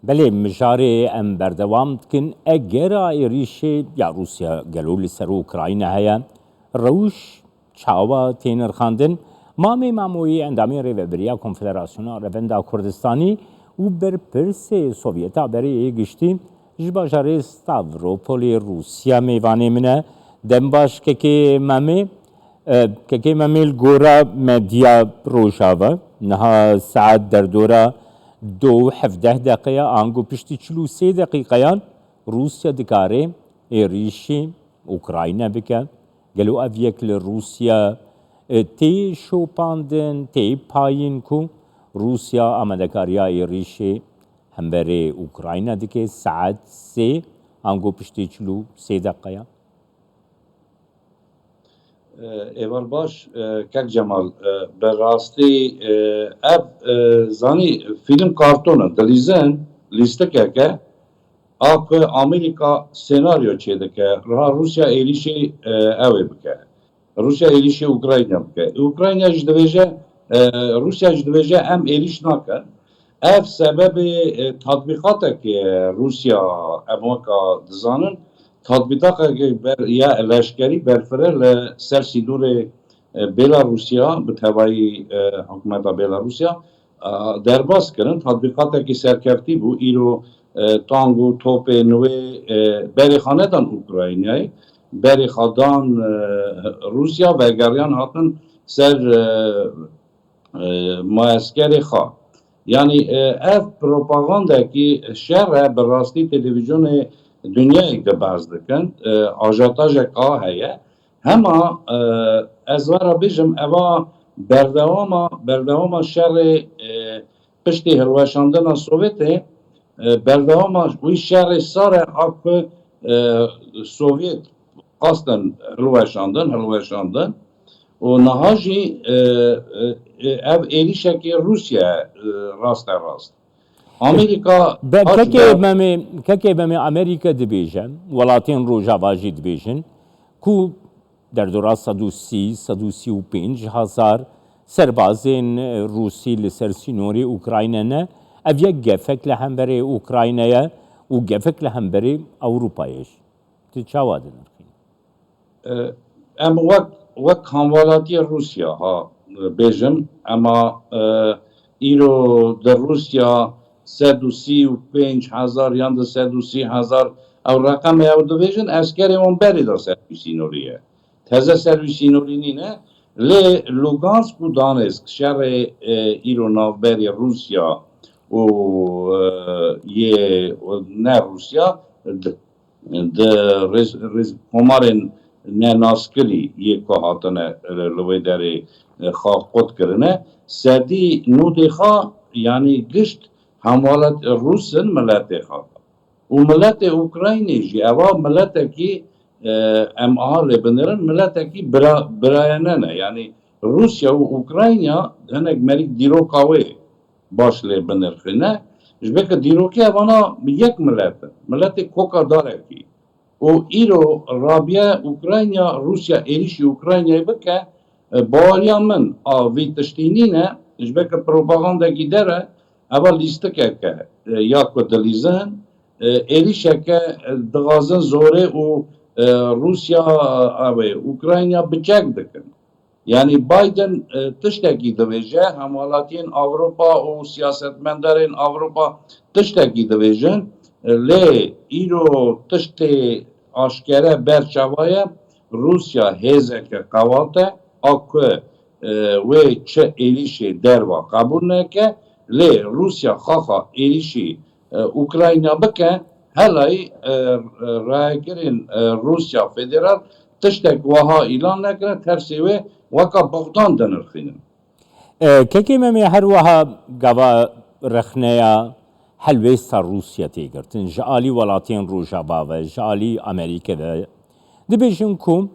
بله مجاری ام بردوام کن اگر ایریشه یا روسیا گلو لسر اوکراین هیا روش چاوا تینر خاندن مامی ماموی اندامی ریوبریا کنفدراسیون روندا کردستانی و بر پرس سوویتا بری گشتی جباجاره ستاوروپولی روسیا میوانی منه دنباش که ممیل گورا مدیا روشاوه نها ساعت در دوره 2:17 آنگو پشتی 43 دقیقیان روسیا دکاره ایریشی اوکراین بکن گلو اویک لروسیا تی شوپاندن تی پاین کو روسیا آمدکاریا ایریشی هم بره اوکراین دکه ساعت 3 آنگو پشتی 43 دقیقه ایوال باش کک جمال به راستی اب زانی فیلم کارتونه دلیزن لیسته که آپ امریکا سناریو چیده که راه روسیا ایلیشی اوی بکه روسیا ایلیشی اوکراین بکه اوکراین جدویجه روسیا جدویجه ام ایلیش نکن اف سبب تطبیقات که روسیا امریکا دزانن تطبیقات که یا لشکری برفره لسر سیدور بلاروسیا به توای حکومت بلاروسیا درباز کردن تطبیقات که سرکفتی بو ایرو تانگو توپ نوی بری خاندان اوکراینیای بری خاندان روسیا و گریان هاتن سر معسکر خواه یعنی اف پروپاگاندا که شهر براستی تلویزیون دنیای که باز دکن آجاتاج که هیه همه از ورا بیجم اوا بردواما شهر پشتی هلوشاندن سوویته بردواما وی شهر ساره اپ سوویت قصدن هلوشاندن و نهاجی اف ایلیشه که روسیا راست امریکا که بمی امریکا دبیجن ولاتین روجاواجی دبیجن کو در دوره 135 هزار سربازین روسی لسر سینوری اوکراین نه اویا گفک لهم بری اوکراینیا و گفک لهم بری اروپایش تچاوادن ام وقت هموالاتی روسیا ها بیجم اما ایرو در روسیا 135,000 یا 130,000 او رقم او دویژن اسکر اون بری دا سرویسی نوریه تازه سرویسی نوری نینه لوگانسک و دانسک شهر ایرو نافبری روسیا و نه روسیا همارن نه ناسکری یک که هاتنه لوی داری خواه خود کرنه سردی نودی خواه یعنی گشت هموالت روسن ملت خواه و ملت اوکراینی جی اوا ملت کی ام آل بنرن ملت کی برایانه نه یعنی روسیا و اوکراینیا هنگ مریک دیرو کاوه باش لی بنرخنه جبک دیرو که اوانا یک ملت کوکا داره کی و ایرو رابیا اوکراینیا روسیا ایریشی اوکراینیا بکه باوریا من آوی تشتینی نه جبک پروپاگاندا گیدره اول لیسته که یا کدلیزن ایریشه که دغازن زوره و روسیا اوکراینیا بچک دکن یعنی بایدن تشتکی دویجه همالاتین اوروپا و سیاستمندارین اوروپا تشتکی دویجن لی ایرو تشت آشکره برچوایه روسیا هزه که قواته اکو و چه ایریشی دروا قبول نکه لی روسیا خواخا ایریشی اوکراینیا بکه هلای رایگرین روسیا فدرال تشتک وها اعلان نکنه ترسیوه وکا بغدان دنرخینن که ممی هر وها گوا رخنیا هلویستا روسیا تیگرتن جالی ولاتین روجابا و جالی امریکا و دبیجن کم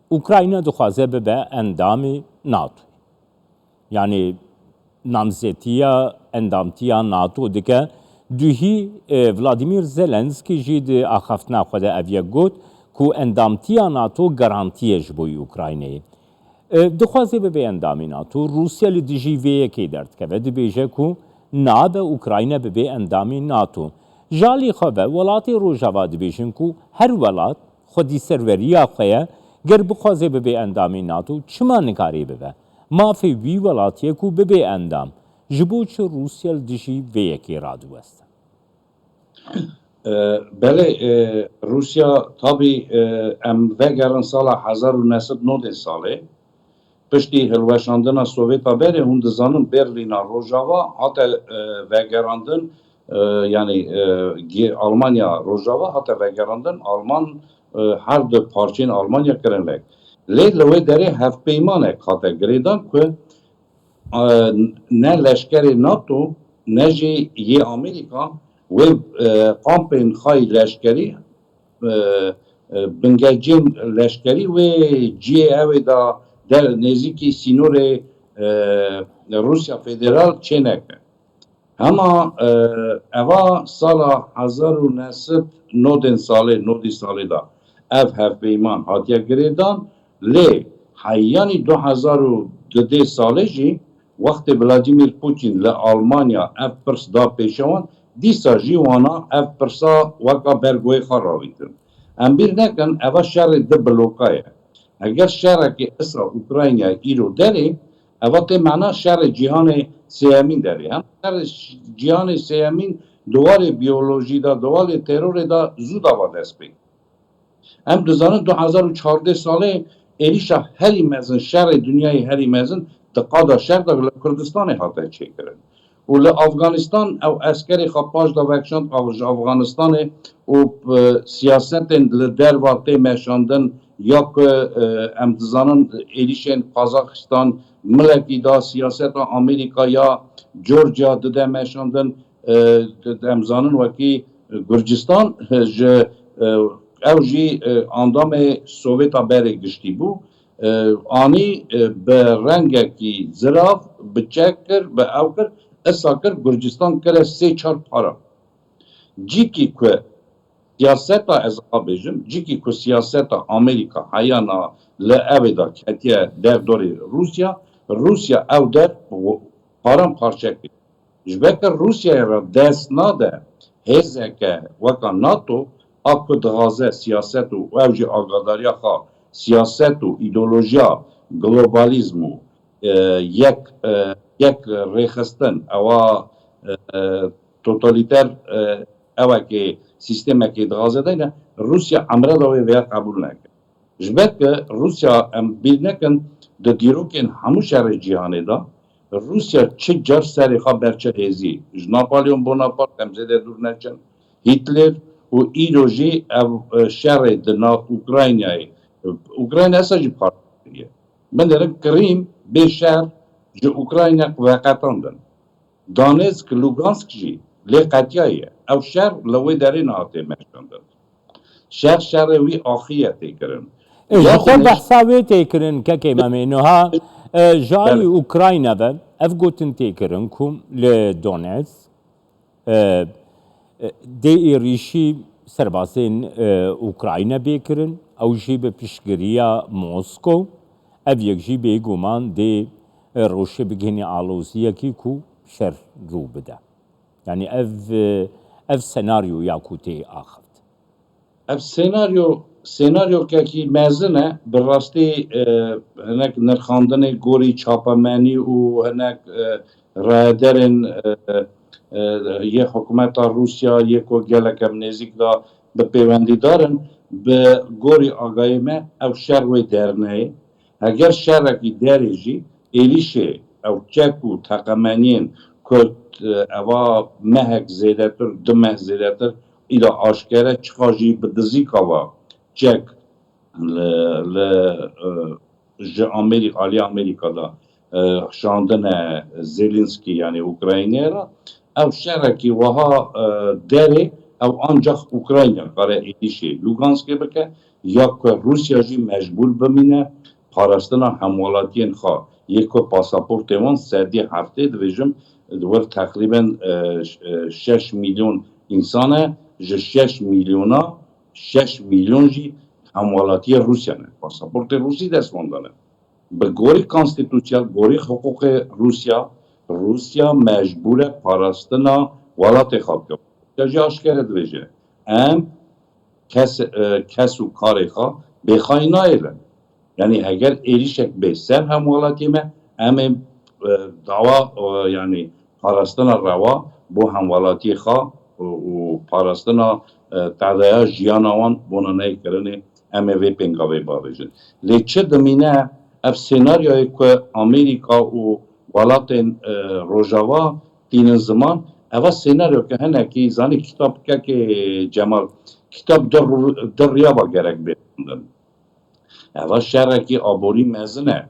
اوکراینا دخوازه به اندامی ناتو یعنی نامزدیه اندامتیا ناتو دکه دوهی ولادیمیر زلنسکی جید آخفتنا خود اویا گوت کو اندامتیا ناتو گارانتیش بوی اوکراینه دخوازه به اندامی ناتو روسیا لدیجی ویه که درد که و دبیجه کو ناب اوکراینه به اندامی ناتو جالی خواه ولاتی روژاوا دبیشن کو هر ولات خودی سروریا خواه گر بخوازه ببی اندامی ناتو چما نکاری ببه مافی وی ولاتیه کو ببی اندام جبو چه روسیل دشی وی یکی رادو است. بله روسیا تابی ام وگرن سال 1990 ساله پشتی هلوشاندن سوویت بره هند زانن برلین روجاوا حتی وگراندن یعنی آلمانیا روجاوا حتی وگراندن آلمان هر دو پارچین آلمانیا کرن لگ لوی داره هفت پیمانه حتی گریدان که نه لشکر ناتو نه جی یه امریکا و قامپین خای لشکری بنگجین لشکری و جی اوی دا در نزدیکی سینور روسیا فدرال چنک اما اوا سال 1990 ساله دا اف هف بیمان هاتیا گریدان لی حیانی 2002 ساله جی وقت ولادیمیر پوتین لآلمانیا اف پرس دا پیشوان دیسا جیوانا اف پرسا وکا برگوی خراویتن ام بیر نکن اوا شر ده بلوکایه اگر شر که اسرا اوکراینیا ایرو داره اوا ته معنا شر جهان سیامین داره هم شر جهان سیامین دوال بیولوژی دا دوال ترور دا زود آوا دست بید هم دوزانه 2014 ساله ایریشا هری مزن شر دنیای هری مزن دقادا شر دا کردستان حاطه چه کرن و افغانستان او عسکری خپاش دا وکشاند افغانستان و سیاست در واقع مشاندن یا که امتزانن ایریشن قازاقستان ملکی دا سیاست امریکا یا جورجیا ده مشاندن امزانن وکی گرجستان او جی اندام سوویت بره گشتی بو آنی به رنگ کی زراف بچکر به اوکر اساکر گرجستان کره 3-4 پارا جی کی که سیاستا از آبجم جی کی که سیاستا امریکا حیانا لعبدا کتیه در دوری روسیا او در پارم پارچه کرد جبکر روسیا را دست ناده هزه که وکا ناتو اکو دغازه سیاست و اوجی آگاداریا خواه سیاست و ایدولوژیا گلوبالیزم و یک ریخستن او توتالیتر او که سیستم که دغازه دینه روسیا عمره داوی ویا قبول نکن جبت که روسیا بید نکن ده دیروکن همو شهر جهانه دا روسیا چه جر سری خواه برچه هزی ناپالیون بوناپارت همزده دور نچن هیتلر و ایروژی شهر دنا اوکراین اصلا جی پارت دیگه من دارم کریم به شهر جه اوکراین وقتاندن دانسک لوگانسک جی لقتیایه او شهر لوی داری نهاته مشکندن شهر وی آخیه کرن خود بحثاوی تکرن که که ممینوها جای اوکراین و اف گوتن تکرن کم لدونتس دی ایریشی سربازین اوکراین بیکرن او جی به پیشگیریا موسکو اف یک جی به گمان دی روشه بگینی آلوزیه کی کو شر رو بده یعنی اف سناریو یا کوتی آخفت اف سناریو که کی مزنه براستی هنک نرخاندن گوری چاپمانی و هنک رادرن یه حکومت روسیا یک و گلکم نزدیک دا به پیوندی دارن به گوری آگاهیمه او شر و درنه اگر شرکی دریجی ایلیشه او چکو تقمانین کت اوا مهک زیدتر دمه زیدتر ایدا آشکره چخاجی بدزی کوا چک امریکا دا شاندن زیلینسکی یعنی اوکراینی را او شرکی وها داره او آنجا اوکراینیا کاره ایدیشه لوگانسکی بکه یا که روسیا جی مجبور بمینه پارستنا همولاتین خواه یکو پاساپورت وان سردی هفته دویجم دور تقریبا 6 میلیون انسانه 6 میلیونا 6 میلیون جی همولاتی روسیا نه پاساپورت روسی دست ماندنه به گوری کانستیتوسیال گوری حقوق روسیا مجبور پاراستنا ولات خواب کرد جا آشکره دویجه ام کس و کاری خواه بخوای نایلن یعنی اگر ایریشک به سر همولاتی ما ام دعوا یعنی پارستان روا بو همولاتی خواه و پارستان تعدای جیان آوان بونه کرنه ام وی پنگاوی باویجن لیچه دمینه اف سیناریوی که امریکا و ولات روژاوا تین زمان اول سیناریو که هنه که زانی کتاب که جمال کتاب در ریابا گرک بیندن اول شرکی آبوری مزنه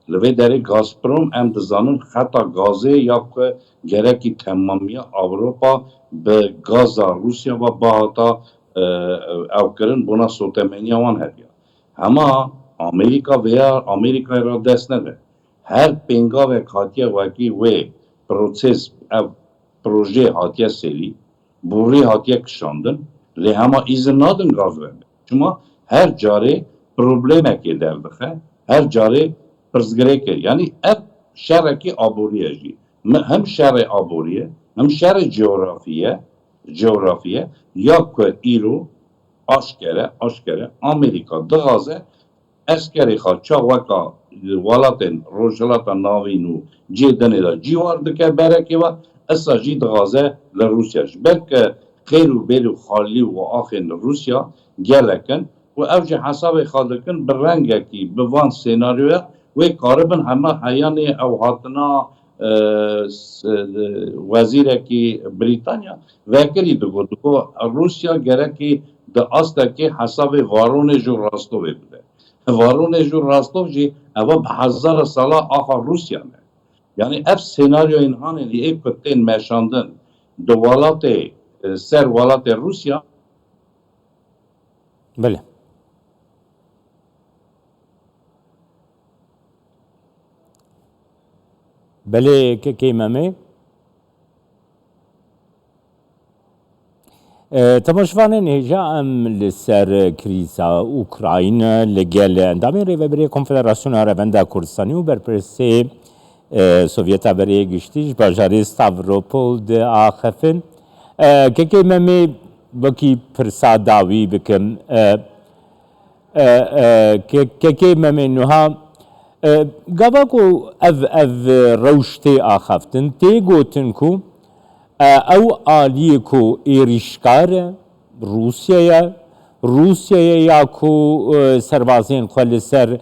لوی داری گازپروم ام دزانن خطا گازه یا که گرکی تمامی اروپا به گاز روسیا و باهاتا او کرن بنا سوتمنی آوان هدیا اما امریکا را دست نده هر پنگا و کاتیا وکی و پروسس او پروژه هاتیا سری بوری هاتیا کشاندن لی همه ایزن نادن گاز verdi. شما هر جاره پروبلمه که در بخه هر جاره پرزگره که یعنی اف شرکی آبوریه جی هم شر آبوریه هم شر جغرافیه یا که ایرو آشکره امریکا دغازه اسکری خواه چا وکا ولاتن روشلاتا ناوینو جیدنه دا جیوار دکه برکی و اسا جی دغازه لروسیاش بلکه خیرو بیرو خالی و آخین روسیا گلکن و اوج حساب خالکن برنگه کی بوان سیناریوه و کاربن همه حیانی او هاتنا وزیره کی بریتانیا وکری دو روسیا گرکی دا استا کی حساب وارون جو راستوه بوده وارون جو راستوه جی اوا به 1000 ساله آخر روسیا نه یعنی اف سیناریو اینهان ای کتین مشاندن دو ولات سر ولات روسیا بله بله که امامه تماشوان نهجا ام لسر کریزا اوکراین لگل اندامین ریوبری کنفدراسیون عربنده کردستانی و برپرسی سوویتا بری گشتیش باجاری ستاوروپول ده آخفن که امامه وکی پرسا داوی بکم که امامه نوها گاواکو اف روشتی آخفتن تی گوتن کو او آلیه کو ایریشکار روسیه یا کو سربازین خواهی سر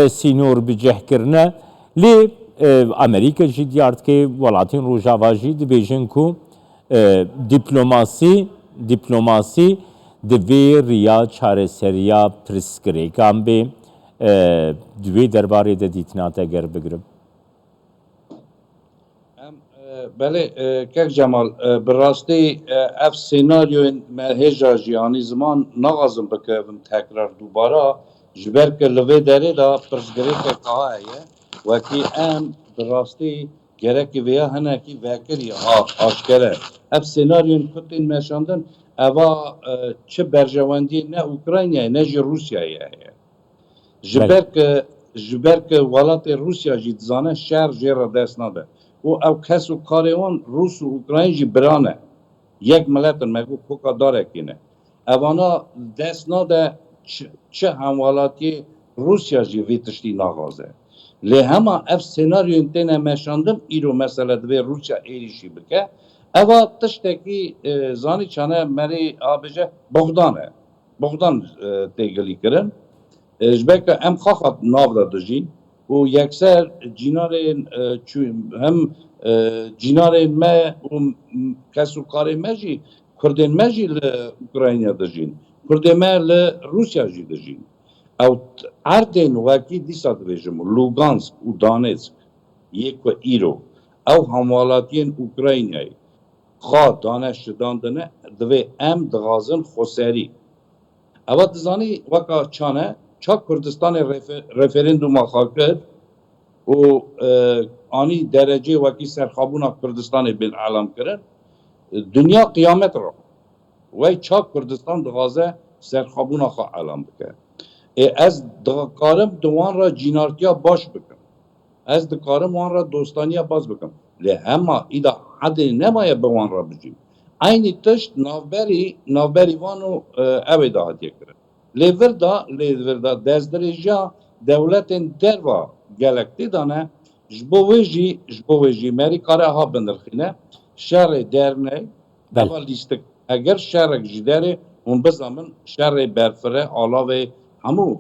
سینور بجه کرنه لی امریکا جی دیارد که ولاتین روژاوا جی دی بیجن کو دیپلوماسی دوی ریا چاره سریا پرسکریکان به دوی درباره ده دیتنات اگر بگرم بله که جمال براستی اف سیناریو هجا جیانی زمان نغازم بکرم تکرار دوباره جبر که لوی داره دا پرسگری که قاهیه وکی ام براستی گرکی ویا هنه کی وکری آشکره اف سیناریو کتین مشاندن اوا چه برجواندی نه اوکراینیا نه جی روسیایه جبر که ولات روسیا جید زانه شهر جیر دست نده و او کس و کاریوان روس و اوکراین جی برانه یک ملتن مگو کوکا داره کنه اوانا دست نده چه هموالاتی روسیا جی ویتشتی ناغازه لی همه اف سیناریو انتینه مشاندن ایرو مثلا دوی روسیا ایریشی بکه اوا تشتکی زانی چانه مری آبجه بغدان تیگلی کرن جبکه ام خواهد ناو داده جین و یکسر جینارین هم جینارین ما و کسو کاری ما جی کردین ما جی لأوکراینیا دجین کردین ما لروسیا جی دجین او اردین وکی دیسا دویجم لوگانسک و دانسک یک و ایرو او هموالاتین اوکراینیای خواه دانش داندنه دوی ام دغازن خسری او دزانی وکا چانه چا کردستان رفرندوم آخواه کرد و آنی درجه وکی سرخابونا کردستان بالعالم کرد دنیا قیامت را وی چا کردستان دغازه سرخابونا خواه عالم بکرد از دقارم دوان را جینارتیا باش بکن از دقارم وان را دوستانیا باز بکن لی همه ایدا حد نمایه بوان را بجیم aynı tişt navberi vanu ev dahatiye kirin. Lêvirda dezdirêja dewletên derva gelek tê dane ji bo wê jî Amerîka re ha binirxîne şerê dernê eva lîstik eger şerek ji derê hûn bizamin şerê berfire alavê hemû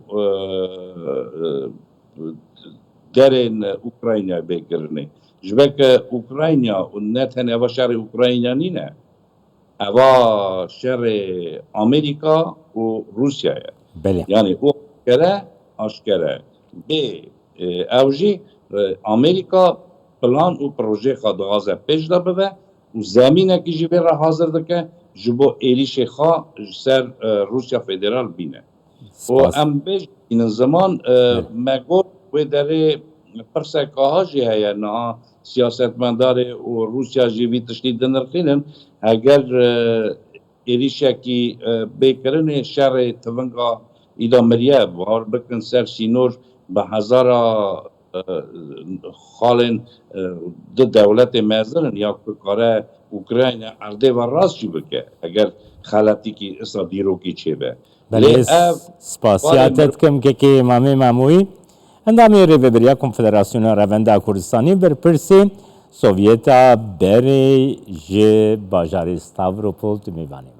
derên Ukrayna bêkirinê. Ji veke Ukrayna û ne tenê eva şerê Ukrayna nîne eva şerê Amerîka û Rusya ye. بله Yani o aşkere bê ew jî Amerîka plan û projê xwe dixwaze pêş de bibe û zemînekî jî vê re hazir dike ji bo êrişê xwe ji ser Rusya Federal bîne. û سپاس em bêjînin ziman me got wê derê pirseka jî heye niha siyasetmendarê û Rusya jî vî tiştî dinirxînin eger êrişekî bêkirinê şerê tivinga îda miriye var bikin ser sînor bi hezara xalên di dewletê mezin in ya ku kare Ukrayna erdê ve rast jî bike eger xeletîkî îsa dîrokî çêbe. بله Lê ev سپاسیاتت کم که مامی ماموی اندامی ریوبریا کنفدراسیون روندا کردستانی برپرسی سوویتا بری ج باجار ستاوروپول دمیوانی